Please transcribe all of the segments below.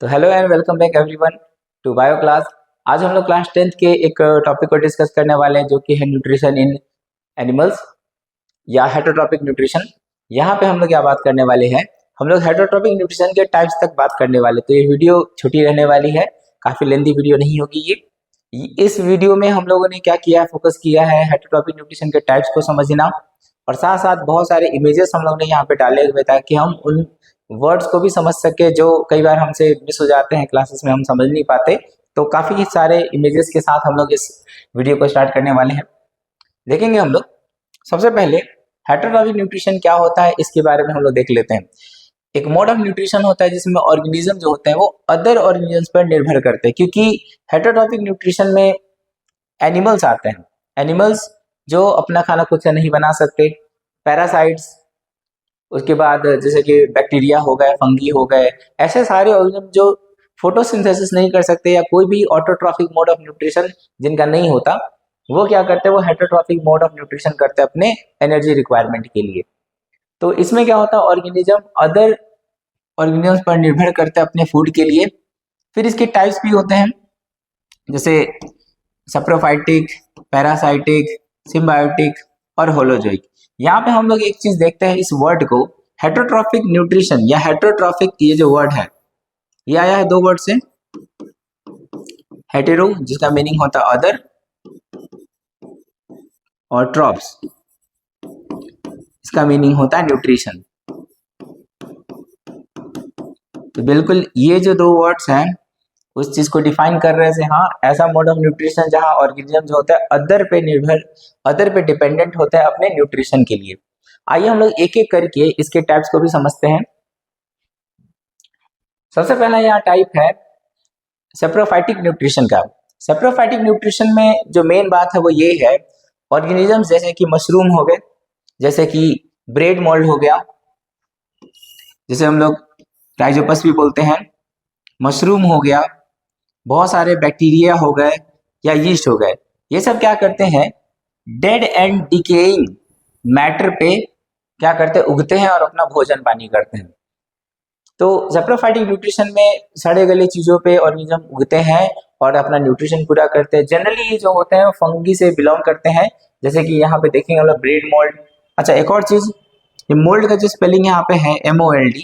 तो hello and welcome back everyone to bio class. आज हम लोग क्लास 10th के एक टॉपिक को डिस्कस करने वाले हैं जो कि है न्यूट्रिशन इन एनिमल्स या हेटरोट्रॉपिक न्यूट्रिशन। यहाँ पे हम लोग क्या बात करने वाले हैं, हम लोग हेटरोट्रॉपिक न्यूट्रिशन के टाइप्स तक बात करने वाले। तो ये वीडियो छोटी रहने वाली है, काफ़ी लेंथी वीडियो नहीं होगी ये। इस वीडियो में हम लोगों ने क्या किया है, फोकस किया है हेटरोट्रॉपिक न्यूट्रिशन के टाइप्स को समझना, और साथ साथ बहुत सारे इमेजेस हम लोग ने यहाँ पे डाले हुए ताकि हम उन वर्ड्स को भी समझ सके जो कई बार हमसे मिस हो जाते हैं, क्लासेस में हम समझ नहीं पाते। तो काफ़ी सारे इमेजेस के साथ हम लोग इस वीडियो को स्टार्ट करने वाले हैं। देखेंगे हम लोग सबसे पहले हेटरोट्रॉपिक न्यूट्रिशन क्या होता है, इसके बारे में हम लोग देख लेते हैं। एक मोड ऑफ न्यूट्रिशन होता है जिसमें ऑर्गेनिज्म जो होते हैं वो अदर ऑर्गेनिजम्स पर निर्भर करते हैं, क्योंकि हेटरोट्रॉपिक न्यूट्रिशन में एनिमल्स आते हैं। एनिमल्स जो अपना खाना खुद से नहीं बना सकते, पैरासाइट्स, उसके बाद जैसे कि बैक्टीरिया हो गए, फंगी हो गए, ऐसे सारे ऑर्गेनिज्म जो फोटोसिंथेसिस नहीं कर सकते या कोई भी ऑटोट्रॉफिक मोड ऑफ न्यूट्रिशन जिनका नहीं होता, वो क्या करते हैं, वो हेटरोट्रॉफिक मोड ऑफ न्यूट्रिशन करते हैं अपने एनर्जी रिक्वायरमेंट के लिए। तो इसमें क्या होता है, ऑर्गेनिज्म अदर ऑर्गेनिज्म पर निर्भर करते हैं अपने फूड के लिए। फिर इसके टाइप्स भी होते हैं जैसे सैप्रोफाइटिक, पैरासाइटिक, सिम्बायोटिक और होलोजोइक। यहाँ पे हम लोग एक चीज देखते हैं, इस वर्ड को हेटरोट्रॉफिक न्यूट्रिशन या हेटरोट्रॉफिक, ये जो वर्ड है ये आया है दो वर्ड से। हेटेरो जिसका मीनिंग होता है अदर, और ट्रॉप्स इसका मीनिंग होता है न्यूट्रिशन। तो बिल्कुल ये जो दो वर्ड्स हैं उस चीज को डिफाइन कर रहे हैं। हाँ, ऐसा मोड ऑफ न्यूट्रिशन जहाँ ऑर्गेनिज्म जो होता है अदर पे निर्भर, अदर पे डिपेंडेंट होता है अपने न्यूट्रिशन के लिए। आइए हम लोग एक एक करके इसके टाइप्स को भी समझते हैं। सबसे पहला यहाँ टाइप है सैप्रोफाइटिक न्यूट्रिशन का। सैप्रोफाइटिक न्यूट्रिशन में जो मेन बात है वो ये है, ऑर्गेनिजम्स जैसे कि मशरूम हो गए, जैसे कि ब्रेड मोल्ड हो गया, जिसे हम लोग राइजोपस भी बोलते हैं, मशरूम हो गया, बहुत सारे बैक्टीरिया हो गए या यीस्ट हो गए, ये सब क्या करते हैं, डेड एंड डिकेइंग मैटर पे क्या करते हैं, उगते हैं और अपना भोजन पानी करते हैं। तो सैप्रोफाइटिक न्यूट्रिशन में सड़े गले चीजों पे ऑर्गेनिज्म उगते हैं और अपना न्यूट्रिशन पूरा करते हैं। जनरली ये जो होते हैं फंगी से बिलोंग करते हैं, जैसे कि यहाँ पे देखेंगे हम लोग ब्रेड मोल्ड। अच्छा, एक और चीज, ये मोल्ड का जो स्पेलिंग यहाँ पे है MOLD,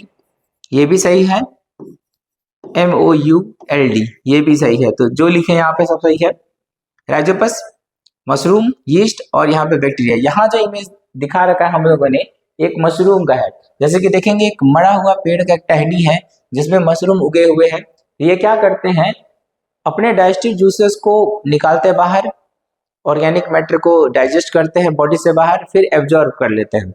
ये भी सही है, MOULD ये भी सही है। तो जो लिखे यहाँ पे सब सही है। राइजोपस, मशरूम, यीस्ट और यहाँ पे बैक्टीरिया। यहाँ जो इमेज दिखा रखा है हम लोगों ने एक मशरूम का है। जैसे कि देखेंगे एक मरा हुआ पेड़ का एक टहनी है जिसमें मशरूम उगे हुए हैं। ये क्या करते हैं, अपने डाइजेस्टिव जूसेस को निकालते हैं बाहर, ऑर्गेनिक मैटर को डाइजेस्ट करते हैं बॉडी से बाहर, फिर एब्जॉर्ब कर लेते हैं।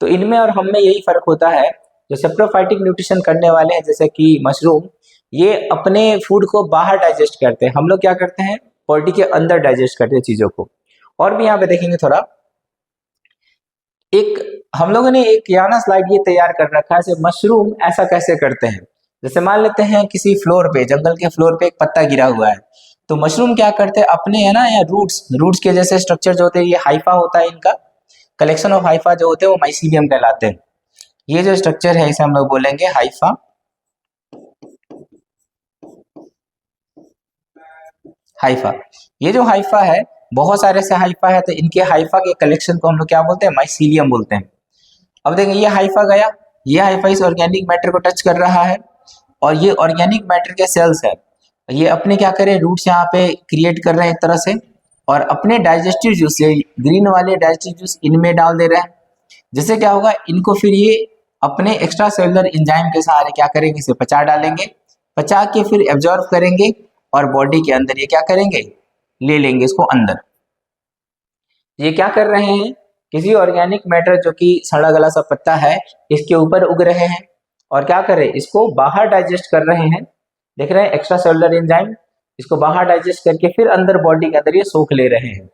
तो इनमें और हम में यही फर्क होता है। जो सैप्रोफाइटिक न्यूट्रिशन करने वाले हैं जैसे कि मशरूम, ये अपने फूड को बाहर डाइजेस्ट करते हैं, हम लोग क्या करते हैं, बॉडी के अंदर डाइजेस्ट करते हैं चीजों को। और भी यहाँ पे देखेंगे थोड़ा, एक हम लोगों ने एक यहाँ ना स्लाइड ये तैयार कर रखा है, मशरूम ऐसा कैसे करते हैं। जैसे मान लेते हैं किसी फ्लोर पे, जंगल के फ्लोर पे एक पत्ता गिरा हुआ है, तो मशरूम क्या करते हैं, अपने है ना या रूट्स के जैसे स्ट्रक्चर जो होते हैं, ये हाइफा होता है इनका, कलेक्शन ऑफ हाइफा जो होते हैं वो माइसीलियम कहलाते हैं। ये जो स्ट्रक्चर है इसे हम लोग बोलेंगे हाइफा। हाइफा, ये जो हाइफा है, बहुत सारे से हाइफा है, तो इनके हाइफा के कलेक्शन को हम लोग क्या बोलते हैं, माइसीलियम बोलते हैं। अब देखें ये हाइफा गया, ये हाइफा इस ऑर्गेनिक मैटर को टच कर रहा है, और ये ऑर्गेनिक मैटर के सेल्स है, ये अपने क्या करें, रूट्स यहाँ पे क्रिएट कर रहे हैं एक तरह से, और अपने डाइजेस्टिव जूस, ये ग्रीन वाले डाइजेस्टिव जूस इनमें डाल दे रहे हैं। जिससे क्या होगा, इनको फिर ये अपने एक्स्ट्रा सेलुलर एंजाइम के सहारे क्या करेंगे, इसे पचा डालेंगे, पचा के फिर एब्जॉर्ब करेंगे और बॉडी के अंदर ये क्या करेंगे, ले लेंगे इसको अंदर। ये क्या कर रहे हैं, किसी ऑर्गेनिक मैटर जो कि सड़ा गला सा पत्ता है इसके ऊपर उग रहे हैं और क्या कर रहे हैं, इसको बाहर डाइजेस्ट कर रहे हैं। देख रहे हैं एक्स्ट्रा सेलुलर एंजाइम, इसको बाहर डाइजेस्ट करके फिर अंदर बॉडी के अंदर ये सोख ले रहे हैं।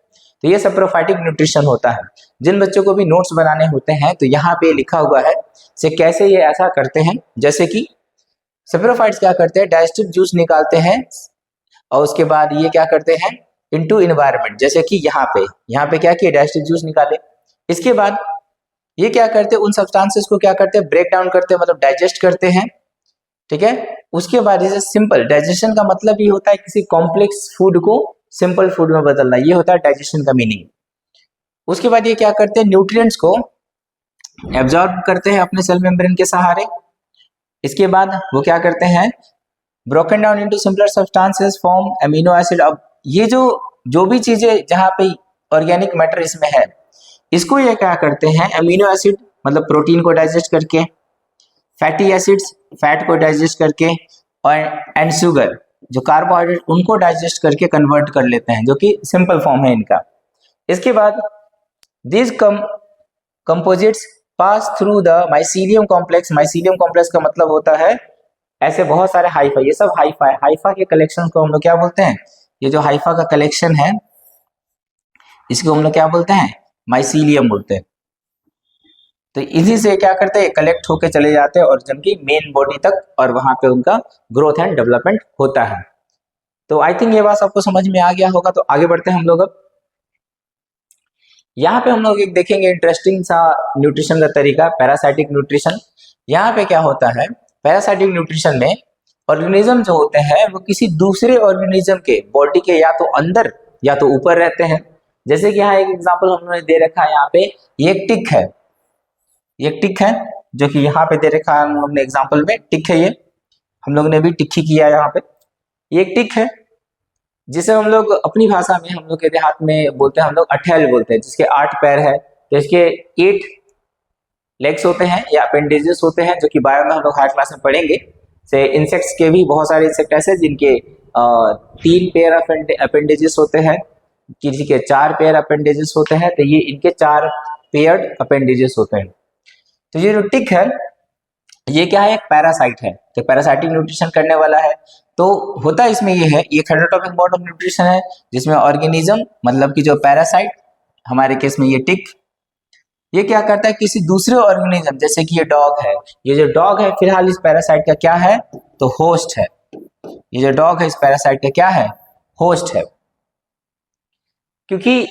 तो ये सैप्रोफाइटिक न्यूट्रिशन होता है। जिन बच्चों को भी नोट्स बनाने होते हैं तो यहाँ पे लिखा हुआ है से कैसे ये ऐसा करते हैं। जैसे कि सैप्रोफाइट्स क्या करते हैं, डाइजेस्टिव जूस निकालते हैं और उसके बाद ये क्या करते हैं, इनटू एनवायरनमेंट, जैसे कि यहाँ पे क्या किया, डाइजेस्टिव जूस निकाले, इसके बाद ये क्या करते हैं, उन सब्सटेंसेस को क्या करते हैं, ब्रेक डाउन करते हैं, मतलब डाइजेस्ट करते हैं, ठीक है। उसके बाद जैसे सिंपल डाइजेशन का मतलब ये होता है किसी कॉम्प्लेक्स फूड को सिंपल फूड में बदलना, ये होता है डाइजेशन का मीनिंग। उसके बाद ये क्या करते हैं, न्यूट्रिएंट्स को एब्जॉर्ब करते हैं अपने सेल मेम्ब्रेन के सहारे। इसके बाद वो क्या करते हैं, broken down into simpler substances form amino acid. अब ये जो भी चीजें जहाँ पे ऑर्गेनिक मैटर इसमें है, इसको ये क्या करते हैं, अमीनो एसिड मतलब प्रोटीन को डाइजेस्ट करके, फैटी एसिड्स फैट को डाइजेस्ट करके, और एंड शुगर जो कार्बोहाइड्रेट उनको डाइजेस्ट करके कन्वर्ट कर लेते हैं, जो कि सिंपल फॉर्म है इनका। इसके बाद this composites pass through the mycelium complex. Mycelium complex का मतलब होता है ऐसे बहुत सारे हाइफा, ये सब हाइफा है, हाइफा के कलेक्शन को हम लोग क्या बोलते हैं, ये जो हाइफा का कलेक्शन है इसको हम लोग क्या बोलते हैं, माइसीलियम बोलते हैं। तो इसी से क्या करते हैं, कलेक्ट होके चले जाते हैं और जबकि मेन बॉडी तक, और वहां पे उनका ग्रोथ एंड डेवलपमेंट होता है। तो आई थिंक ये बात आपको समझ में आ गया होगा। तो आगे बढ़ते हैं हम लोग। अब यहाँ पे हम लोग एक देखेंगे इंटरेस्टिंग सा न्यूट्रिशन का तरीका, पैरासाइटिक न्यूट्रिशन। यहाँ पे क्या होता है, पैरासाइटिक न्यूट्रिशन में ऑर्गेनिज्म जो होते हैं वो किसी दूसरे ऑर्गेनिज्म के बॉडी के या तो अंदर या तो ऊपर रहते हैं। जैसे कि यहाँ एक एग्जांपल हमने दे रखा है, यहाँ पे ये एक टिक है, ये टिक है जो कि यहाँ पे दे रखा है हम लोग ने एग्जांपल में, टिक है ये, हम लोग ने भी टिक ही किया यहाँ पे। ये एक टिक है जिसे हम लोग अपनी भाषा में, हम लोग के देहात में बोलते हैं, हम लोग अठैल बोलते हैं, जिसके 8 पैर है। तो इसके 8 लेग्स होते हैं या अपेंडेजेस होते हैं, जो कि बायो में हम लोग हायर क्लास में पढ़ेंगे। से इंसेक्ट्स के भी बहुत सारे इंसेक्ट ऐसे जिनके 3 पेयर अपेंडेजेस होते हैं, किसी के 4 पेयर अपेंडेजेस होते हैं, तो ये इनके 4 पेयर्ड अपेंडेजेस होते हैं। तो ये जो टिक है ये क्या है, एक पैरासाइट है, तो पैरासाइटिक न्यूट्रिशन करने वाला है। तो होता इसमें ये है, ये हेटेरोटॉपिक मोड ऑफ न्यूट्रिशन है जिसमें ऑर्गेनिज्म मतलब कि जो पैरासाइट, हमारे केस में ये टिक, ये क्या करता है किसी दूसरे ऑर्गेनिज्म, जैसे कि ये डॉग है, ये जो डॉग है फिलहाल इस पैरासाइट का क्या है, तो होस्ट है। ये जो डॉग है इस पैरासाइट का क्या है, होस्ट है। क्योंकि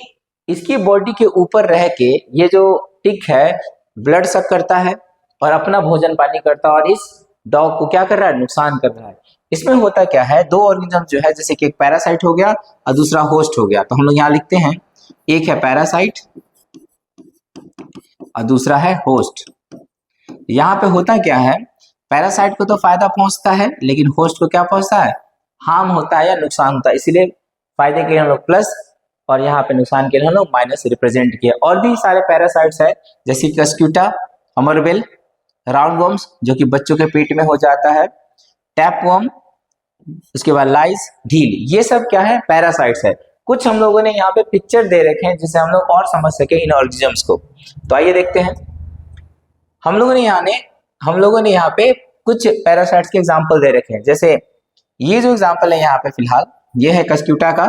इसकी बॉडी के ऊपर रह के ये जो टिक है ब्लड सक करता है और अपना भोजन पानी करता है, और इस डॉग को क्या कर रहा है, नुकसान कर रहा है। इसमें होता क्या है, 2 ऑर्गेनिज्म जो है, जैसे कि एक पैरासाइट हो गया और दूसरा होस्ट हो गया। तो हम लोग यहाँ लिखते हैं, एक है पैरासाइट और दूसरा है होस्ट। यहाँ पे होता क्या है, पैरासाइट को तो फायदा पहुंचता है लेकिन होस्ट को क्या पहुंचता है, हार्म होता है या नुकसान होता है। इसीलिए फायदे के लिए हम लोग प्लस और यहाँ पे नुकसान के लिए हम लोग माइनस रिप्रेजेंट किया। और भी सारे पैरासाइट्स है जैसे कस्क्यूटा, अमरबेल, राउंड वर्म्स जो कि बच्चों के पेट में हो जाता है, टैपवर्म, उसके बाद लाइस, ढील, ये सब क्या है, पैरासाइट्स है। कुछ हम लोगों ने यहाँ पे पिक्चर दे रखे हैं जिससे हम लोग और समझ सके इन ऑर्गेनिजम्स को। तो आइए देखते हैं। हम लोगों ने यहाँ पे कुछ पैरासाइट्स के एग्जाम्पल दे रखे हैं। जैसे ये जो एग्जाम्पल है यहाँ पे फिलहाल, ये है कस्क्यूटा का,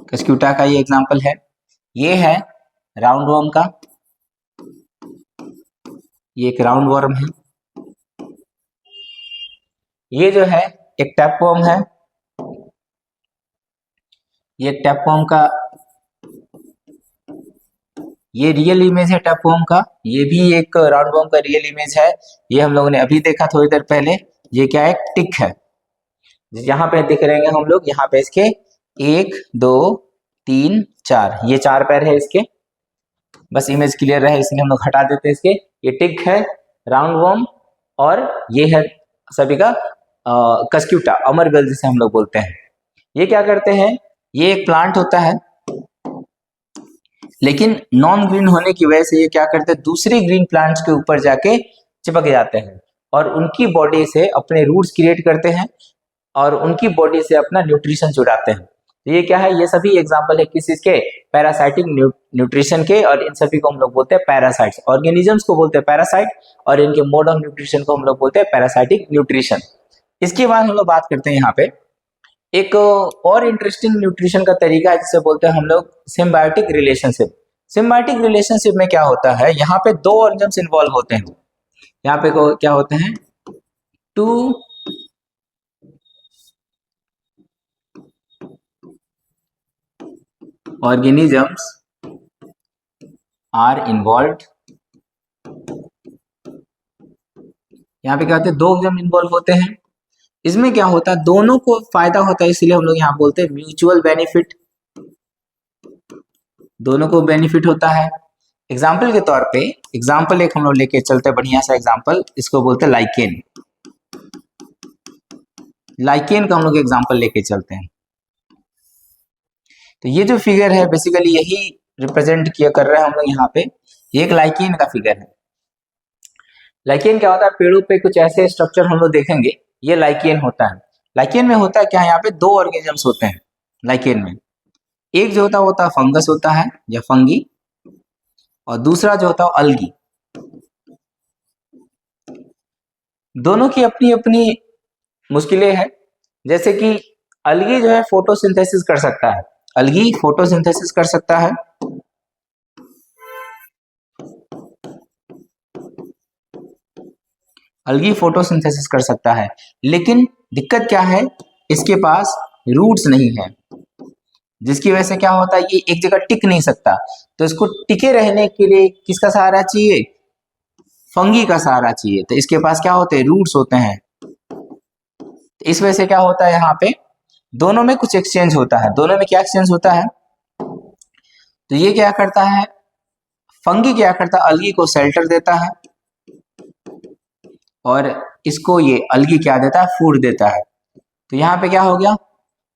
कस्क्यूटा का ये एग्जाम्पल है। ये है राउंड वर्म का, ये एक राउंड वर्म है। ये जो है एक टैपवर्म है, ये टैपवर्म का, ये रियल इमेज है टैपवर्म का। ये भी एक राउंड वर्म का रियल इमेज है, ये हम लोगों ने अभी देखा थोड़ी देर पहले। ये क्या है, टिक है। यहाँ पे दिख रहे हैं हम लोग, यहाँ पे इसके 1 2 3 4, ये 4 पैर है इसके। बस इमेज क्लियर रहे इसलिए हम लोग हटा देते हैं इसके। ये टिक है, राउंड वर्म, और ये है सभी का कस्क्यूटा, अमरबेल जिसे हम लोग बोलते हैं। ये क्या करते हैं, ये एक प्लांट होता है लेकिन नॉन ग्रीन होने की वजह से ये क्या करते हैं, दूसरे ग्रीन प्लांट्स के ऊपर जाके चिपक जाते हैं और उनकी बॉडी से अपने रूट्स क्रिएट करते हैं और उनकी बॉडी से अपना न्यूट्रिशन चुराते हैं। तो ये क्या है, ये सभी एग्जांपल है किस के, पैरासाइटिक न्यूट्रिशन के, और इन सभी को हम लोग बोलते हैं पैरासाइट्स। ऑर्गेनिजम्स को बोलते हैं पैरासाइट और इनके मोड ऑफ न्यूट्रिशन को हम लोग बोलते हैं पैरासाइटिक न्यूट्रिशन। इसके बाद हम लोग बात करते हैं यहाँ पे एक और इंटरेस्टिंग न्यूट्रिशन का तरीका है जिसे बोलते हैं हम लोग सिम्बायोटिक रिलेशनशिप। सिम्बायोटिक रिलेशनशिप में क्या होता है, यहाँ पे 2 ऑर्गेनिजम्स इन्वॉल्व होते हैं। यहाँ पे क्या होते हैं, 2 organisms are involved यहाँ पे क्या होते हैं, दो ऑर्गेनिज्म इन्वॉल्व होते हैं। इसमें क्या होता है, दोनों को फायदा होता है, इसलिए हम लोग यहाँ बोलते हैं म्यूचुअल बेनिफिट, दोनों को बेनिफिट होता है। एग्जाम्पल के तौर पे, एग्जाम्पल एक हम लोग लेके चलते हैं बढ़िया सा एग्जाम्पल, इसको बोलते हैं लाइकेन। लाइकेन का हम लोग एग्जाम्पल लेके चलते हैं। तो ये जो फिगर है बेसिकली यही रिप्रेजेंट किया कर रहे हैं हम लोग यहाँ पे, ये एक लाइकेन का फिगर है। लाइकेन क्या होता है, पेड़ों पे कुछ ऐसे स्ट्रक्चर हम लोग देखेंगे, ये लाइकेन होता है। लाइकेन में होता है क्या, यहाँ पे दो ऑर्गेनिजम्स होते हैं लाइकेन में। एक जो होता है फंगस होता है या फंगी, और दूसरा जो होता है अलगी। दोनों की अपनी अपनी मुश्किलें हैं। जैसे कि अलगी जो है फोटोसिंथेसिस कर सकता है, अलगी फोटोसिंथेसिस कर सकता है। अलगी फोटोसिंथेसिस कर सकता है, लेकिन दिक्कत क्या है, इसके पास रूट्स नहीं है, जिसकी वजह से क्या होता है, ये एक जगह टिक नहीं सकता। तो इसको टिके रहने के लिए किसका सहारा चाहिए, फंगी का सहारा चाहिए। तो इसके पास क्या होते हैं, रूट्स होते हैं। तो इस वजह से क्या होता है, यहाँ पे दोनों में कुछ एक्सचेंज होता है। दोनों में क्या एक्सचेंज होता है, तो ये क्या करता है, फंगी क्या करता है, अलगी को शेल्टर देता है, और इसको ये अलगी क्या देता है, फूड देता है। तो यहाँ पे क्या हो गया,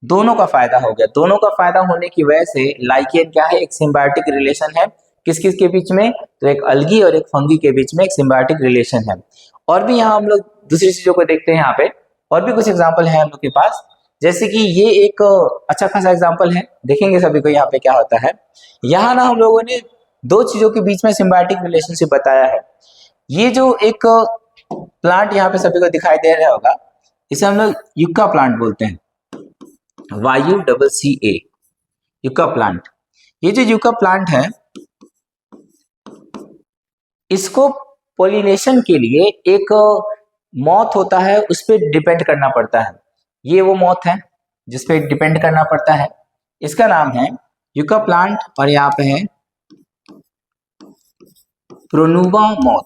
दोनों का फायदा हो गया। दोनों का फायदा होने की वजह से लाइकेन क्या है, एक सिम्बायोटिक रिलेशन है। किस किस के बीच में, तो एक अलगी और एक फंगी के बीच में एक सिम्बायोटिक रिलेशन है। और भी यहाँ हम लोग दूसरी चीजों को देखते हैं, यहाँ पे और भी कुछ एग्जाम्पल है हम लोग के पास। जैसे कि ये एक अच्छा खासा एग्जाम्पल है, देखेंगे सभी को यहाँ पे क्या होता है। यहाँ ना हम लोगों ने दो चीजों के बीच में सिम्बायोटिक रिलेशनशिप बताया है। ये जो एक प्लांट यहाँ पे सभी को दिखाई दे रहा होगा, इसे हम लोग युक्का प्लांट बोलते हैं, YUCCA, युक्का प्लांट। ये जो युक्का प्लांट है, इसको पोलिनेशन के लिए एक मॉथ होता है, उस पर डिपेंड करना पड़ता है। ये वो मॉथ है जिस पे डिपेंड करना पड़ता है, इसका नाम है युक्का प्लांट, और यहाँ पे है प्रोनुबा मॉथ,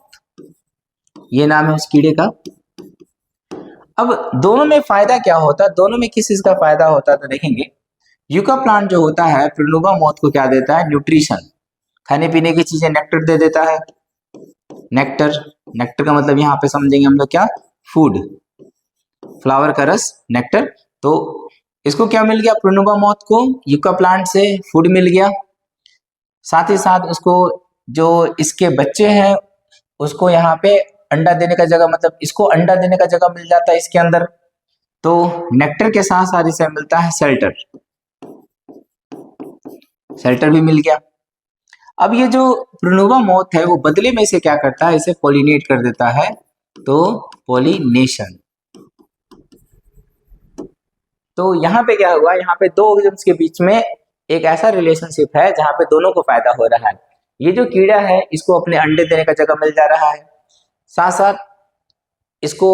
ये नाम है उस कीड़े का। अब दोनों में फायदा क्या होता है, दोनों में किस चीज का फायदा होता है, तो देखेंगे युक्का प्लांट जो होता है प्रोनुबा मॉथ को क्या देता है, न्यूट्रिशन, खाने पीने की चीजें, नेक्टर दे देता है। नेक्टर, नेक्टर का मतलब यहाँ पे समझेंगे हम लोग क्या, फूड, फ्लावर का रस, नेक्टर। तो इसको क्या मिल गया, प्रोनुबा मॉथ को युक्का प्लांट से फूड मिल गया। साथ ही साथ उसको जो इसके बच्चे हैं, उसको यहाँ पे अंडा देने का जगह, मतलब इसको अंडा देने का जगह मिल जाता है इसके अंदर। तो नेक्टर के साथ साथ इसे मिलता है शेल्टर, शेल्टर भी मिल गया। अब ये जो प्रोनुबा मॉथ है, वो बदले में इसे क्या करता है, इसे पॉलिनेट कर देता है, तो पॉलिनेशन। तो यहाँ पे क्या हुआ, यहाँ पे दो ऑर्गेनिज्म्स के बीच में एक ऐसा रिलेशनशिप है जहाँ पे दोनों को फायदा हो रहा है। ये जो कीड़ा है, इसको अपने अंडे देने का जगह मिल जा रहा है, साथ साथ इसको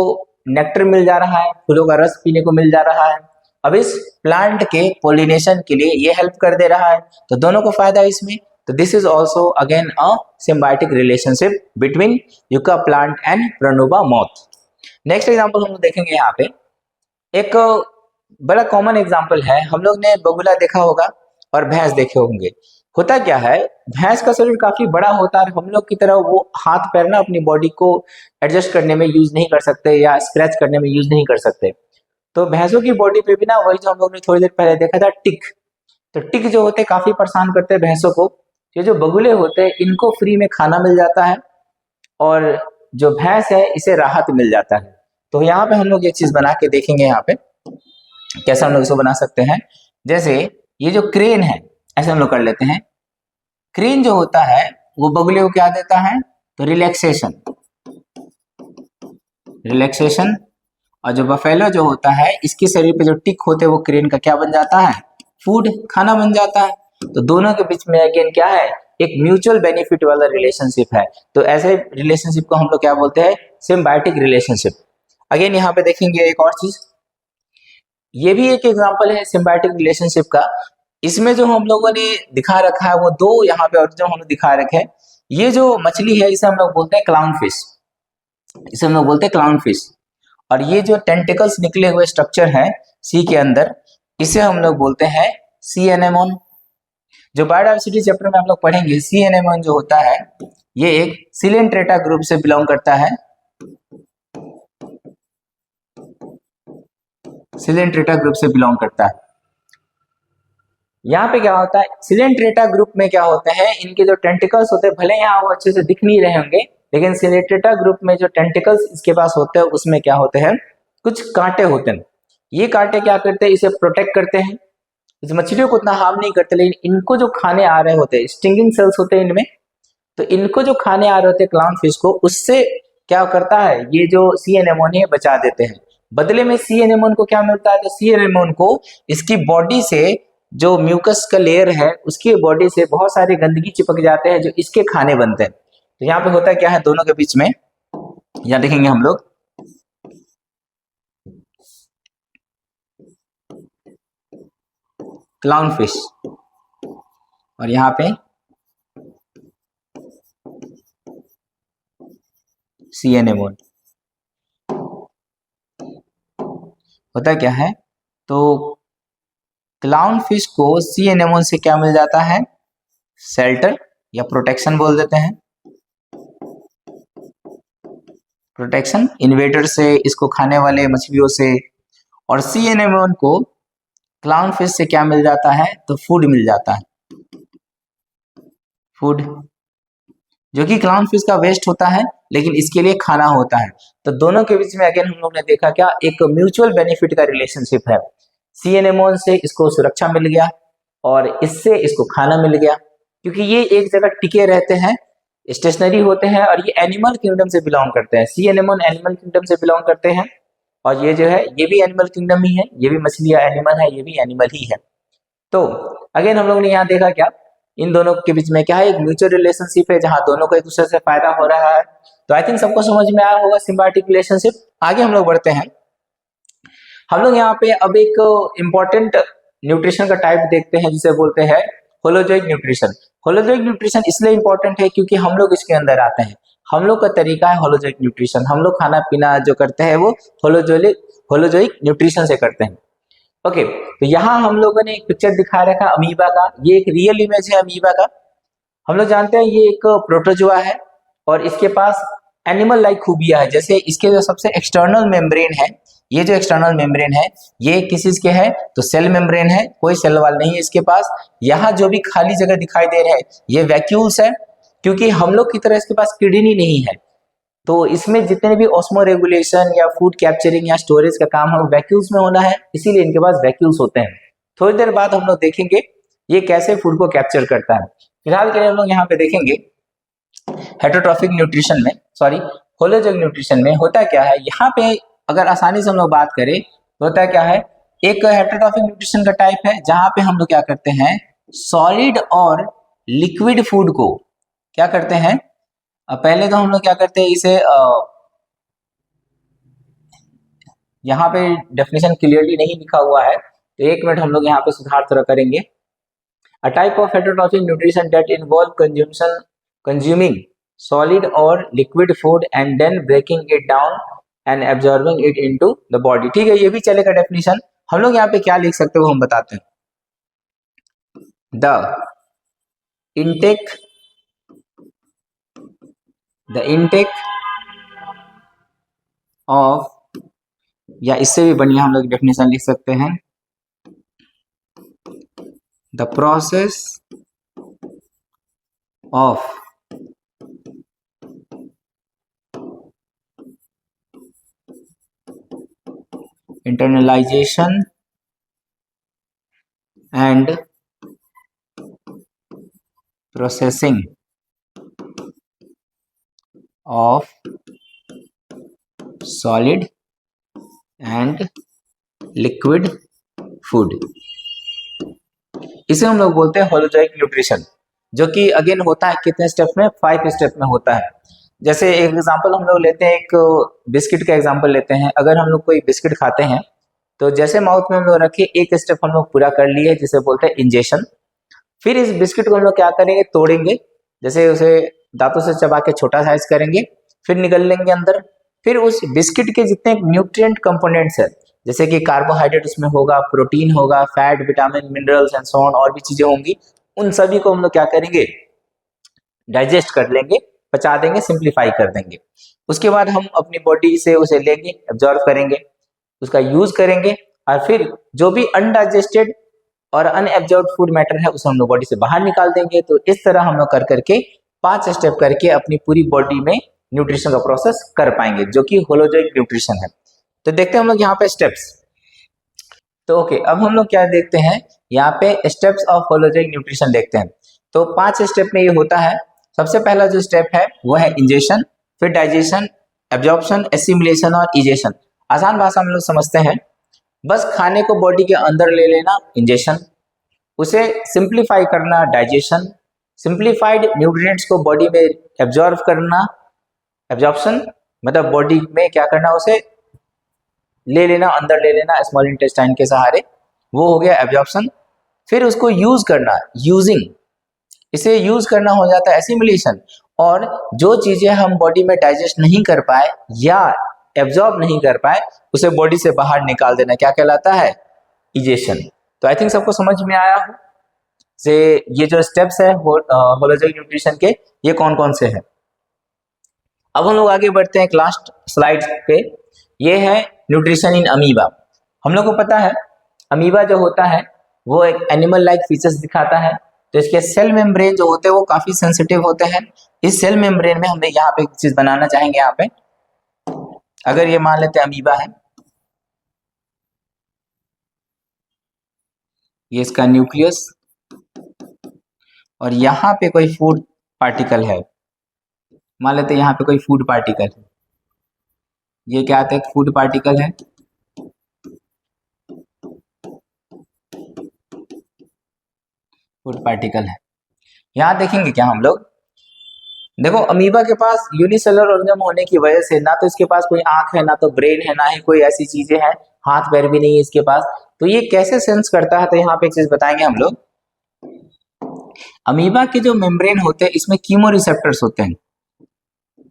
नेक्टर मिल जा रहा है, फूलों का रस पीने को मिल जा रहा है। अब इस प्लांट के पॉलिनेशन के लिए ये हेल्प कर दे रहा है, तो दोनों को फायदा है इसमें। तो this is also again a symbiotic relationship between yucca plant and Pronuba moth. Next example हम लोग देखेंगे, यहाँ पे एक बड़ा कॉमन एग्जाम्पल है। हम लोग ने बगुला देखा होगा और भैंस देखे होंगे। होता क्या है, भैंस का शरीर काफी बड़ा होता है, हम लोग की तरह वो हाथ पैर ना अपनी बॉडी को एडजस्ट करने में यूज नहीं कर सकते या स्क्रैच करने में यूज नहीं कर सकते। तो भैंसों की बॉडी पे भी ना वही जो हम लोग ने थोड़ी देर पहले देखा था, टिक। तो टिक जो होते हैं काफी परेशान करते हैं भैंसों को। ये जो बगुले होते हैं, इनको फ्री में खाना मिल जाता है, और जो भैंस है इसे राहत मिल जाता है। तो यहाँ पे हम लोग एक चीज बना के देखेंगे, यहाँ पे कैसे हम लोग इसको बना सकते हैं। जैसे ये जो क्रेन है, ऐसे हम लोग कर लेते हैं। क्रेन जो होता है वो बगुले को क्या देता है, तो रिलैक्सेशन, रिलैक्सेशन। और जो बफेलो जो होता है, इसके शरीर पे जो टिक होते हैं, वो क्रेन का क्या बन जाता है, फूड, खाना बन जाता है। तो दोनों के बीच में अगेन क्या है, एक म्यूचुअल बेनिफिट वाला रिलेशनशिप है। तो ऐसे रिलेशनशिप को हम लोग क्या बोलते हैं, सिम्बायोटिक रिलेशनशिप। अगेन यहाँ पे देखेंगे एक और चीज, ये भी एक एग्जांपल है सिम्बायोटिक रिलेशनशिप का। इसमें जो हम लोगों ने दिखा रखा है वो दो यहाँ पे और जो हम लोग दिखा रखे हैं, ये जो मछली है इसे हम लोग बोलते हैं क्लाउन फिश। इसे हम लोग बोलते हैं क्लाउन फिश। और ये जो टेंटिकल्स निकले हुए स्ट्रक्चर है सी के अंदर, इसे हम लोग बोलते हैं सी एनेमोन। जो बायोडायवर्सिटी चैप्टर में हम लोग पढ़ेंगे, सी एनेमोन जो होता है ये एक सिलेंट्रेटा ग्रुप से बिलोंग करता है। सिलेंट्रेटा ग्रुप से बिलोंग करता है। यहाँ पे क्या होता है, सिलेंट्रेटा ग्रुप में क्या होते हैं, इनके जो टेंटिकल्स होते हैं, भले यहाँ वो अच्छे से दिख नहीं रहे होंगे, लेकिन सिलेंट्रेटा ग्रुप में जो टेंटिकल्स इसके पास होते हैं उसमें क्या होते हैं, कुछ कांटे होते हैं। ये कांटे क्या करते हैं, इसे प्रोटेक्ट करते हैं। इस मछलियों को उतना हार्म नहीं करते, लेकिन इनको जो खाने आ रहे होते हैं, स्टिंगिंग सेल्स होते हैं इनमें, तो इनको जो खाने आ रहे होते हैं क्लाउन फिश को, उससे क्या करता है, ये जो सी एनेमोन है बचा देते हैं। बदले में सी एनेमोन को क्या मिलता है, तो सी एनेमोन को इसकी बॉडी से जो म्यूकस का लेयर है उसकी बॉडी से बहुत सारे गंदगी चिपक जाते हैं जो इसके खाने बनते हैं। तो यहाँ पे होता क्या है दोनों के बीच में, यहाँ देखेंगे हम लोग, क्लाउन फिश और यहाँ पे सी एनेमोन। होता क्या है, तो क्लाउन फिश को सी एनेमोन से क्या मिल जाता है, शेल्टर या प्रोटेक्शन बोल देते हैं। प्रोटेक्शन इन्वेडर से, इसको खाने वाले मछलियों से। और सी एनेमोन को क्लाउन फिश से क्या मिल जाता है, तो फूड मिल जाता है, फूड, जो कि क्लाउन फिश का वेस्ट होता है लेकिन इसके लिए खाना होता है। तो दोनों के बीच में अगेन हम लोग ने देखा क्या, एक म्यूचुअल बेनिफिट का रिलेशनशिप है। सी एनेमोन से इसको सुरक्षा मिल गया और इससे इसको खाना मिल गया, क्योंकि ये एक जगह टिके रहते हैं, स्टेशनरी होते हैं और ये एनिमल किंगडम से बिलोंग करते हैं। सी एनेमोन एनिमल किंगडम से बिलोंग करते हैं और ये जो है ये भी एनिमल किंगडम ही है, ये भी मछलियां एनिमल है, ये भी एनिमल ही है। तो अगेन हम लोग ने यहाँ देखा क्या, इन दोनों के बीच में क्या है, एक म्यूचुअल रिलेशनशिप है जहां दोनों को एक दूसरे से फायदा हो रहा है। तो आई थिंक सबको समझ में आया होगा सिम्बायोटिक रिलेशनशिप। आगे हम लोग बढ़ते हैं, हम लोग यहाँ पे अब एक इम्पोर्टेंट न्यूट्रिशन का टाइप देखते हैं जिसे बोलते हैं होलोजोइक न्यूट्रिशन। होलोजोइक न्यूट्रिशन इसलिए इम्पोर्टेंट है क्योंकि हम लोग इसके अंदर आते हैं, हम लोग का तरीका है होलोजोइक न्यूट्रिशन। हम लोग खाना पीना जो करते हैं वो होलोजोइक न्यूट्रिशन से करते हैं। ओके, तो यहाँ हम लोगों ने एक पिक्चर दिखा रखा अमीबा का, ये एक रियल इमेज है अमीबा का। हम लोग जानते हैं ये एक प्रोटोजोआ है और इसके पास एनिमल लाइक खूबियां है। जैसे इसके जो सबसे एक्सटर्नल मेम्ब्रेन है, ये जो एक्सटर्नल मेम्ब्रेन है ये किस चीज के है, तो सेल मेम्ब्रेन है, कोई सेल वाल नहीं है इसके पास। यहाँ जो भी खाली जगह दिखाई दे रहे हैं ये वैक्यूल्स है, क्योंकि हम लोग की तरह इसके पास किडनी नहीं है। तो इसमें जितने भी ऑस्मो रेगुलेशन या फूड कैप्चरिंग या स्टोरेज का काम है वैक्यूल्स में होना है, इसीलिए इनके पास वैक्यूल्स होते हैं। थोड़ी देर बाद हम लोग देखेंगे ये कैसे फूड को कैप्चर करता है। फिलहाल के लिए हम लोग यहाँ पे देखेंगे हेटरोट्रॉफिक न्यूट्रिशन में, सॉरी होलोजोइक न्यूट्रिशन में होता क्या है। यहाँ पे अगर आसानी से हम लोग बात करें तो होता क्या है, एक हेटरोट्रॉफिक न्यूट्रिशन का टाइप है जहां पे हम लोग क्या करते हैं, सॉलिड और लिक्विड फूड को क्या करते हैं, पहले तो हम लोग क्या करते हैं इसे यहाँ पे डेफिनेशन क्लियरली नहीं लिखा हुआ है, तो एक मिनट हम लोग यहाँ पे सुधार थोड़ा करेंगे। A type of heterotrophic nutrition that involve consuming solid और liquid food and then breaking it down and absorbing it into the body. ठीक है, ये भी चलेगा डेफिनेशन। हम लोग यहाँ पे क्या लिख सकते हो हम बताते हैं, द इंटेक ऑफ, या इससे भी बढ़िया हम लोग डेफिनेशन लिख सकते हैं, the process of internalization and processing of solid and liquid food, इसे हम लोग बोलते हैं होलोजोइक न्यूट्रिशन, जो कि अगेन होता है कितने स्टेप में, 5 स्टेप में होता है। जैसे एक एग्जांपल हम लोग लेते हैं, एक बिस्किट का एग्जांपल लेते हैं। अगर हम लोग कोई बिस्किट खाते हैं तो जैसे माउथ में हम लोग रखे, एक स्टेप हम लोग पूरा कर लिए जिसे बोलते हैं इंजेशन। फिर इस बिस्किट को हम लोग क्या करेंगे, तोड़ेंगे, जैसे उसे दांतों से चबा के छोटा साइज करेंगे, फिर निकल लेंगे अंदर, फिर उस बिस्किट के जितने न्यूट्रिएंट कंपोनेंट्स है, जैसे कि कार्बोहाइड्रेट उसमें होगा, प्रोटीन होगा, fat, vitamin, minerals and so on, और भी चीजें होंगी, उन सभी को हम लोग क्या करेंगे, डाइजेस्ट कर लेंगे, पचा देंगे, सिंप्लीफाई कर देंगे। उसके बाद हम अपनी बॉडी से उसे लेंगे, एब्जॉर्व करेंगे, उसका यूज करेंगे, और फिर जो भी अनडाइजेस्टेड और अनएब्जॉर्ब फूड मैटर है उसे हम लोग बॉडी से बाहर निकाल देंगे। तो इस तरह हम लोग कर करके 5 स्टेप करके अपनी पूरी बॉडी में न्यूट्रिशन का प्रोसेस कर पाएंगे, जो कि होलोजोइक न्यूट्रिशन है। तो देखते हैं हम लोग यहाँ पे स्टेप्स। तो ओके, अब हम लोग क्या देखते हैं, यहाँ पे स्टेप्स ऑफ होलोजोइक न्यूट्रिशन देखते हैं। तो 5 स्टेप में ये होता है। सबसे पहला जो स्टेप है वो है इंजेशन, फिर डाइजेशन, एब्जॉर्प्शन, एसिमिलेशन और इजेशन। आसान भाषा में लोग समझते हैं, बस खाने को बॉडी के अंदर ले लेना इंजेशन, उसे सिंप्लीफाई करना डाइजेशन, सिंप्लीफाइड न्यूट्रिएंट्स को बॉडी में एब्जॉर्व करना एब्जॉर्प्शन, मतलब बॉडी में क्या करना, उसे ले लेना, अंदर ले लेना स्मॉल इंटेस्टाइन के सहारे, वो हो गया एब्जॉर्प्शन। फिर उसको यूज करना, यूजिंग, इसे यूज करना हो जाता है एसिमिलेशन। और जो चीजें हम बॉडी में डाइजेस्ट नहीं कर पाए या एब्जॉर्ब नहीं कर पाए उसे बॉडी से बाहर निकाल देना क्या कहलाता है, इजेशन। तो आई थिंक सबको समझ में आया हो से ये जो स्टेप्स है होलोजोइक न्यूट्रिशन के, ये कौन कौन से हैं। अब हम लोग आगे बढ़ते हैं लास्ट स्लाइड पे। ये है न्यूट्रिशन इन अमीबा। हम लोग को पता है अमीबा जो होता है वो एक एनिमल लाइक फीचर्स दिखाता है। तो इसके सेल मेम्ब्रेन जो होते हैं वो काफी सेंसिटिव होते हैं। इस सेल मेम्ब्रेन में हम यहाँ पे एक चीज बनाना चाहेंगे। यहाँ पे अगर ये मान लेते हैं अमीबा है, ये इसका न्यूक्लियस, और यहाँ पे कोई फूड पार्टिकल है, मान लेते हैं यहाँ पे कोई फूड पार्टिकल है, ये क्या आता है, फूड पार्टिकल है। फूड पार्टिकल है, यहाँ देखेंगे क्या हम लोग, देखो अमीबा के पास यूनिसेलुलर ऑर्गेनिज्म होने की वजह से ना तो इसके पास कोई आंख है, ना तो ब्रेन है, ना ही कोई ऐसी चीजें हैं, हाथ पैर भी नहीं है इसके पास। तो ये कैसे सेंस करता है, तो यहाँ पे एक चीज बताएंगे हम लोग। अमीबा के जो मेम्ब्रेन होते हैं इसमें कीमो रिसेप्टर्स होते हैं।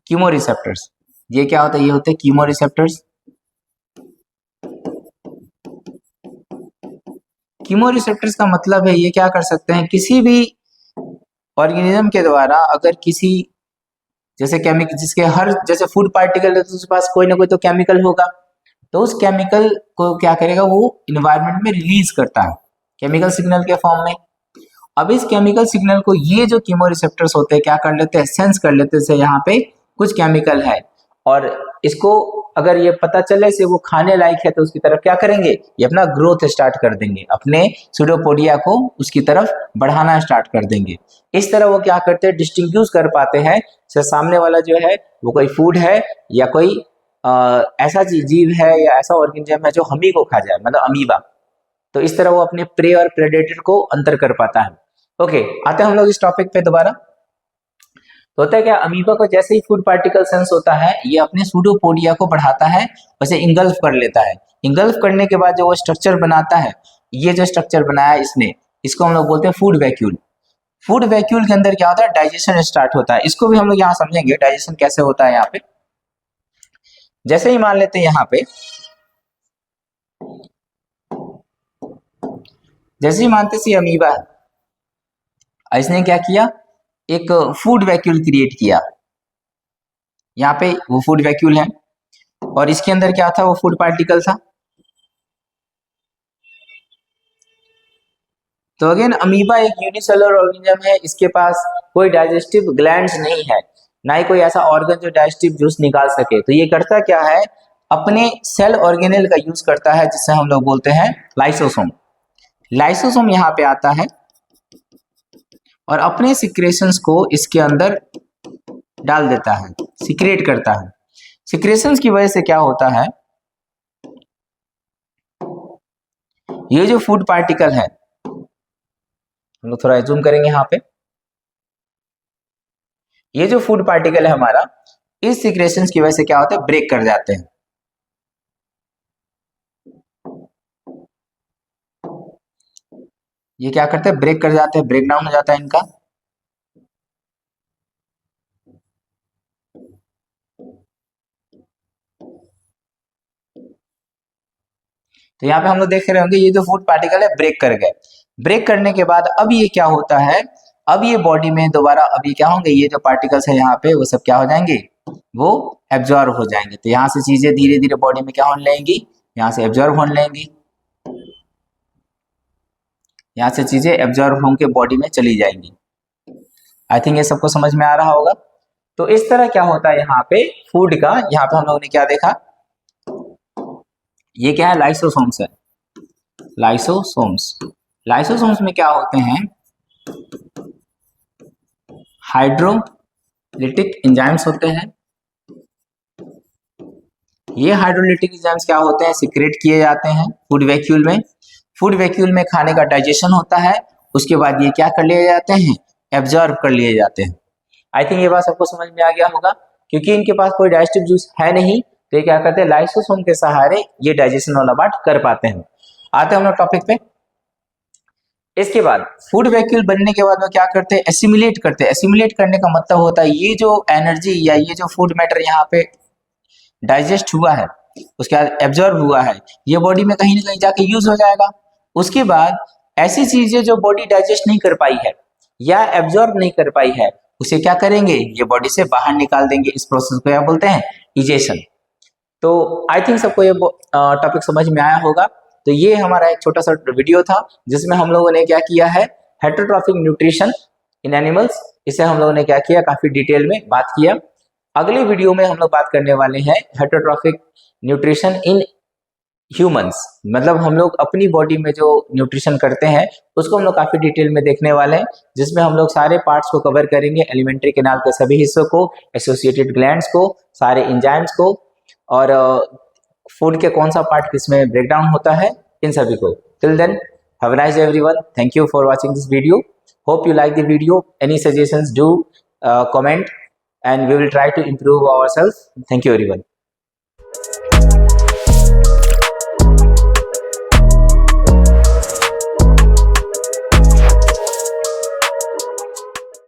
कीमो रिसेप्टर्स, ये क्या होता है, ये होते हैं कीमो रिसेप्टर्स। कीमो रिसेप्टर्स का मतलब है ये क्या कर सकते हैं, किसी भी ऑर्गेनिज्म के द्वारा अगर किसी जैसे केमिकल, जिसके हर जैसे फूड पार्टिकल है तो उसके पास कोई ना कोई तो केमिकल होगा, तो उस केमिकल को क्या करेगा, वो इन्वायरमेंट में रिलीज करता है केमिकल सिग्नल के फॉर्म में। अब इस केमिकल सिग्नल को ये जो कीमो रिसेप्टर्स होते हैं क्या कर लेते हैं, सेंस कर लेते हैं, यहाँ पे कुछ केमिकल है, और इसको अगर ये पता चले से वो खाने लायक है तो उसकी तरफ क्या करेंगे, ये अपना ग्रोथ स्टार्ट कर देंगे, अपने सूडोपोडिया को उसकी तरफ बढ़ाना स्टार्ट कर देंगे। इस तरह वो क्या करते हैं, डिस्टिंग्विश कर पाते हैं से सामने वाला जो है वो कोई फूड है या कोई ऐसा जीव है या ऐसा ऑर्गेनिज्म है जो हम ही को खा जाए, मतलब अमीबा। तो इस तरह वो अपने प्रे और प्रेडेटर को अंतर कर पाता है। ओके, आते हैं हम लोग इस टॉपिक पे दोबारा। तो होता है क्या, अमीबा को जैसे ही फूड पार्टिकल सेंस होता है ये अपने सूडोपोडिया को बढ़ाता है, उसे इंगल्फ कर लेता है। इंगल्फ करने के बाद जो वो स्ट्रक्चर बनाता है, ये जो स्ट्रक्चर बनाया इसने, इसको हम लोग बोलते हैं फूड वैक्यूल। फूड वैक्यूल के अंदर क्या होता है, डाइजेशन स्टार्ट होता है। इसको भी हम लोग यहाँ समझेंगे डाइजेशन कैसे होता है। यहाँ पे जैसे ही मान लेते हैं यहाँ पे, जैसे ही मानते सी अमीबा है, इसने क्या किया, एक फूड वैक्यूल क्रिएट किया। यहाँ पे वो फूड वैक्यूल है और इसके अंदर क्या था, वो फूड पार्टिकल था। तो अगेन अमीबा एक यूनिसेलुलर ऑर्गेनिज्म है, इसके पास कोई डाइजेस्टिव ग्लैंड्स नहीं है, ना ही कोई ऐसा ऑर्गन जो डाइजेस्टिव जूस निकाल सके। तो ये करता क्या है, अपने सेल ऑर्गेनेल का यूज करता है, जिसे हम लोग बोलते हैं लाइसोसोम। लाइसोसोम यहाँ पे आता है और अपने सिक्रेशंस को इसके अंदर डाल देता है, सिक्रेट करता है। सिक्रेशंस की वजह से क्या होता है, ये जो फूड पार्टिकल है, हम लोग थोड़ा जूम करेंगे यहाँ पे, ये जो फूड पार्टिकल है हमारा, इस सिक्रेशंस की वजह से क्या होता है, ब्रेक कर जाते हैं। ये क्या करते हैं, ब्रेक कर जाते हैं, ब्रेक डाउन हो जाता है इनका। तो यहाँ पे हम लोग देख रहे होंगे ये जो फूड पार्टिकल है ब्रेक कर गए। ब्रेक करने के बाद अब ये क्या होता है, अब ये बॉडी में दोबारा अब ये क्या होंगे, ये जो पार्टिकल्स है यहाँ पे वो सब क्या हो जाएंगे, वो एब्जॉर्ब हो जाएंगे। तो यहाँ से चीजें धीरे धीरे बॉडी में क्या होने लगेंगी, यहाँ से एब्जॉर्ब होने लगेंगी, यहाँ से चीजें एब्जॉर्ब होकर बॉडी में चली जाएंगी। आई थिंक ये सबको समझ में आ रहा होगा। तो इस तरह क्या होता है यहाँ पे फूड का, यहाँ पे हम लोगों ने क्या देखा, ये क्या है, लाइसोसोम्स है। लाइसोसोम्स, लाइसोसोम्स में क्या होते हैं, हाइड्रोलिटिक एंजाइम्स होते हैं। ये हाइड्रोलिटिक एंजाइम्स क्या होते हैं, सीक्रेट किए जाते हैं फूड वैक्यूल में। फूड वैक्यूल में खाने का डाइजेशन होता है, उसके बाद ये क्या कर लिए जाते हैं, एब्जॉर्ब कर लिए जाते हैं। आई थिंक ये बात सबको समझ में आ गया होगा। क्योंकि इनके पास कोई डाइजेस्टिव जूस है नहीं, तो ये क्या करते हैं, लाइसोसोम के सहारे ये डाइजेशन वाला पार्ट कर पाते हैं। आते हैं हम लोग टॉपिक पे। इसके बाद फूड वैक्यूल बनने के बाद वो क्या करते हैं, एसिमिलेट करते हैं। एसिमिलेट करने का मतलब होता है ये जो एनर्जी या ये जो फूड मैटर यहाँ पे डाइजेस्ट हुआ है, उसके बाद एब्जॉर्ब हुआ है, ये बॉडी में कहीं ना कहीं जाके यूज हो जाएगा। उसके बाद ऐसी चीजें जो बॉडी डाइजेस्ट नहीं कर पाई है या एब्जॉर्ब नहीं कर पाई है, उसे क्या करेंगे, ये बॉडी से बाहर निकाल देंगे। इस प्रोसेस को क्या बोलते हैं, इजेशन। तो आई थिंक सबको ये टॉपिक समझ में आया होगा। तो ये हमारा एक छोटा सा वीडियो था जिसमें हम लोगों ने क्या किया है, हेटरोट्रॉफिक न्यूट्रिशन इन एनिमल्स, इसे हम लोगों ने क्या किया, काफी डिटेल में बात किया। अगले वीडियो में हम लोग बात करने वाले हैं हेटरोट्रॉफिक न्यूट्रिशन इन ह्यूमंस, मतलब हम लोग अपनी बॉडी में जो न्यूट्रिशन करते हैं उसको हम लोग काफी डिटेल में देखने वाले हैं, जिसमें हम लोग सारे पार्ट्स को कवर करेंगे, एलिमेंट्री कैनाल के सभी हिस्सों को, एसोसिएटेड ग्लैंड्स को, सारे एंजाइम्स को, और फूड के कौन सा पार्ट किसमें ब्रेकडाउन होता है, इन सभी को। Till then have a nice day everyone, thank you for watching this video, hope you like the video, any suggestions do comment and we will try to improve ourselves. Thank you everyone.